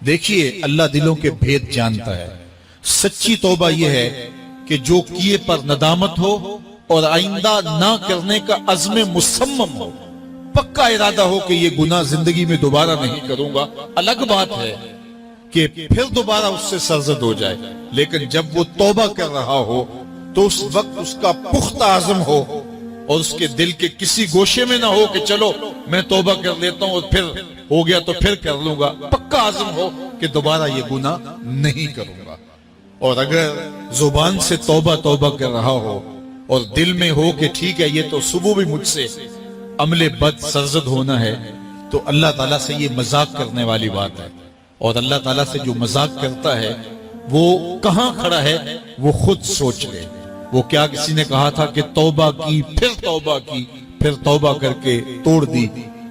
دیکھیے اللہ دلوں کے بھید جانتا ہے. سچی توبہ یہ ہے کہ جو کیے پر ندامت ہو اور آئندہ نہ کرنے کا عزم مصمم ہو، پکا ارادہ ہو کہ یہ گناہ زندگی میں دوبارہ نہیں کروں گا. الگ بات ہے کہ پھر دوبارہ اس سے سرزد ہو جائے، لیکن جب وہ توبہ کر رہا ہو تو اس وقت اس کا پختہ عزم ہو اور اس کے دل کے کسی گوشے میں نہ ہو کہ چلو میں توبہ کر لیتا ہوں اور پھر ہو گیا تو پھر کر لوں گا. پکا عزم ہو کہ دوبارہ یہ گناہ نہیں کروں گا. اور اگر زبان سے توبہ توبہ کر رہا ہو اور دل میں ہو کہ ٹھیک ہے یہ تو صبح بھی مجھ سے عمل بد سرزد ہونا ہے، تو اللہ تعالیٰ سے یہ مذاق کرنے والی بات ہے. اور اللہ تعالیٰ سے جو مذاق کرتا ہے وہ کہاں کھڑا ہے وہ خود سوچ لے. وہ کیا کسی نے کہا تھا کہ توبہ کی پھر توبہ کر کے توڑ دی،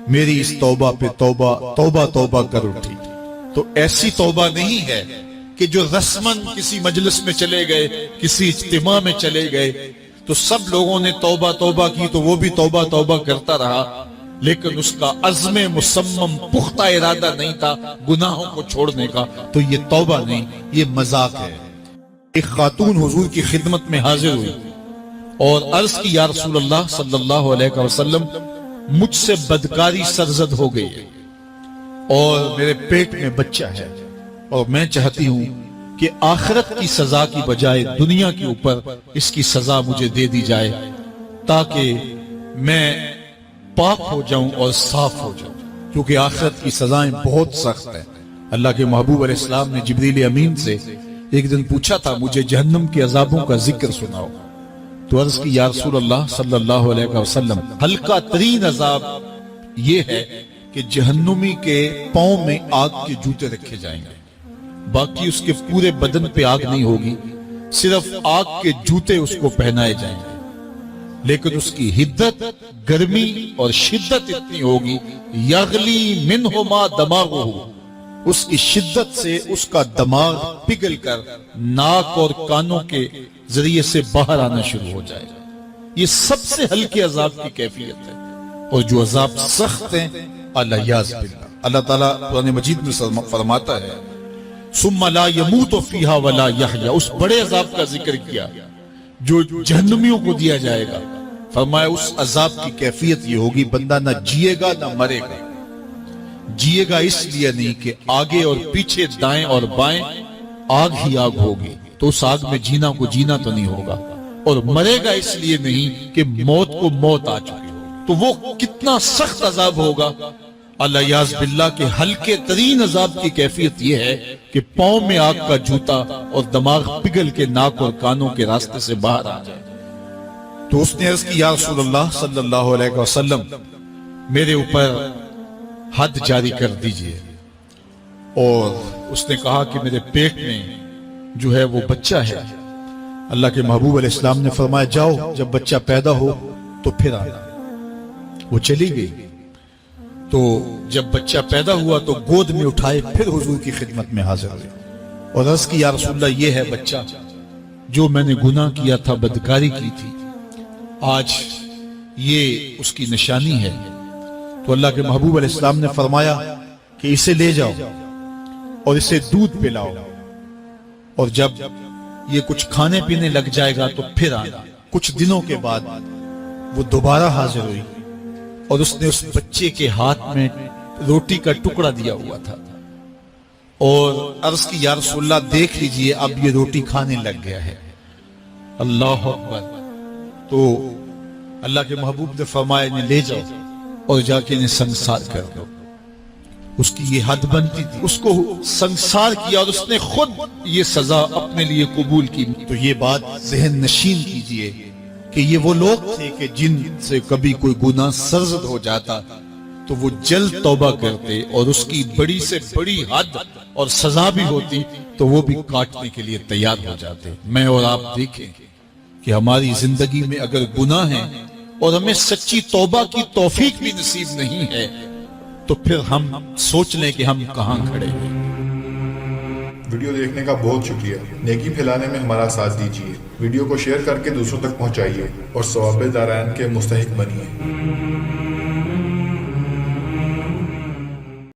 میری اس توبہ پہ توبہ کر اٹھی. تو ایسی توبہ نہیں ہے کہ جو رسماً کسی مجلس میں چلے گئے، کسی اجتماع میں چلے گئے تو سب لوگوں نے توبہ کی تو وہ بھی توبہ کرتا رہا، لیکن اس کا عزم مصمم پختہ ارادہ نہیں تھا گناہوں کو چھوڑنے کا. تو یہ توبہ نہیں، یہ مذاق ہے. ایک خاتون حضور کی خدمت میں حاضر ہوئی اور عرض کی یا رسول اللہ صلی اللہ علیہ وسلم، مجھ سے بدکاری سرزد ہو گئی ہے اور میرے پیٹ میں بچہ ہے، اور میں چاہتی ہوں کہ آخرت کی سزا کی بجائے دنیا کے اوپر اس کی سزا مجھے دے دی جائے تاکہ میں پاک ہو جاؤں اور صاف ہو جاؤں، کیونکہ آخرت کی سزائیں بہت سخت ہیں. اللہ کے محبوب علیہ السلام نے جبریل امین سے ایک دن پوچھا تھا مجھے جہنم کے عذابوں کا ذکر سناؤ. تو عرض کی یا رسول اللہ صلی اللہ علیہ وسلم، ہلکا ترین عذاب یہ ہے کہ جہنمی کے پاؤں میں آگ کے جوتے رکھے جائیں گے، باقی اس کے پورے بدن پہ آگ نہیں ہوگی، صرف آگ کے جوتے اس کو پہنائے جائیں گے. لیکن اس کی حدت، گرمی اور شدت اتنی ہوگی، یغلی منہما دماغہ، اس کی شدت سے اس کا دماغ پگھل کر ناک اور کانوں کے ذریعے سے باہر آنا شروع ہو جائے گا. یہ سب سے ہلکے عذاب کی کیفیت ہے. اور جو عذاب سخت ہیں اللہ تعالیٰ قرآن مجید میں فرماتا ہے ثم لا يموت فيها ولا يحيا، اس بڑے عذاب کا ذکر کیا جو جہنمیوں کو دیا جائے گا. فرمایا اس عذاب کی کیفیت یہ ہوگی بندہ نہ جیے گا نہ مرے گا. جیے گا اس لیے نہیں کہ آگے اور پیچھے دائیں اور بائیں آگ ہی آگ ہوگی، تو اس آگ میں جینا کو جینا تو نہیں ہوگا. اور مرے گا اس لیے نہیں کہ موت کو موت آ چکی ہو. تو وہ کتنا سخت عذاب ہوگا. اللہ یاز باللہ کے ہلکے ترین عذاب کی کیفیت یہ ہے کہ پاؤں میں آگ کا جوتا اور دماغ پگھل کے ناک اور کانوں کے راستے سے باہر آ جائے. تو اس نے عرض کی یا رسول اللہ صلی اللہ علیہ وسلم، میرے اوپر حد جاری کر دیجئے. اور اس نے کہا کہ میرے پیٹ میں جو ہے وہ بچہ ہے. اللہ کے محبوب علیہ السلام نے فرمایا جاؤ جب بچہ پیدا ہو تو پھر آنا. وہ چلی گئی. تو جب بچہ پیدا ہوا تو گود میں اٹھائے پھر حضور کی خدمت میں حاضر ہوئے اور عرض کی یا رسول اللہ یہ ہے بچہ جو میں نے گناہ کیا تھا، بدکاری کی تھی، آج یہ اس کی نشانی ہے. تو اللہ کے محبوب علیہ السلام نے فرمایا کہ اسے لے جاؤ اور اسے دودھ پلاؤ، اور جب یہ کچھ کھانے پینے لگ جائے گا تو پھر آنا. کچھ دنوں کے بعد وہ دوبارہ حاضر ہوئی اور اس نے اس بچے کے ہاتھ میں روٹی کا ٹکڑا دیا ہوا تھا اور عرض کی یا رسول اللہ دیکھ لیجئے اب یہ روٹی کھانے لگ گیا ہے. اللہ اکبر. تو اللہ کے محبوب نے فرمایا انہیں لے جاؤ اور جا کے انہیں سنگسار کر دو. اس کی یہ حد بنتی تھی، اس کو سنگسار کیا اور اس نے خود یہ سزا اپنے لیے قبول کی. تو یہ بات ذہن نشین کیجئے کہ یہ وہ لوگ تھے کہ جن سے کبھی کوئی گناہ سرزد ہو جاتا تو وہ جلد توبہ کرتے، اور اس کی بڑی سے بڑی حد اور سزا بھی ہوتی تو وہ بھی کاٹنے کے لیے تیار ہو جاتے. میں اور آپ دیکھیں کہ ہماری زندگی میں اگر گناہ ہیں اور ہمیں سچی توبہ کی توفیق بھی نصیب نہیں ہے تو پھر ہم سوچ لیں کہ ہم کہاں کھڑے ہیں. ویڈیو دیکھنے کا بہت شکریہ. نیکی پھیلانے میں ہمارا ساتھ دیجیے. ویڈیو کو شیئر کر کے دوسروں تک پہنچائیے اور ثواب دارین کے مستحق بنیے.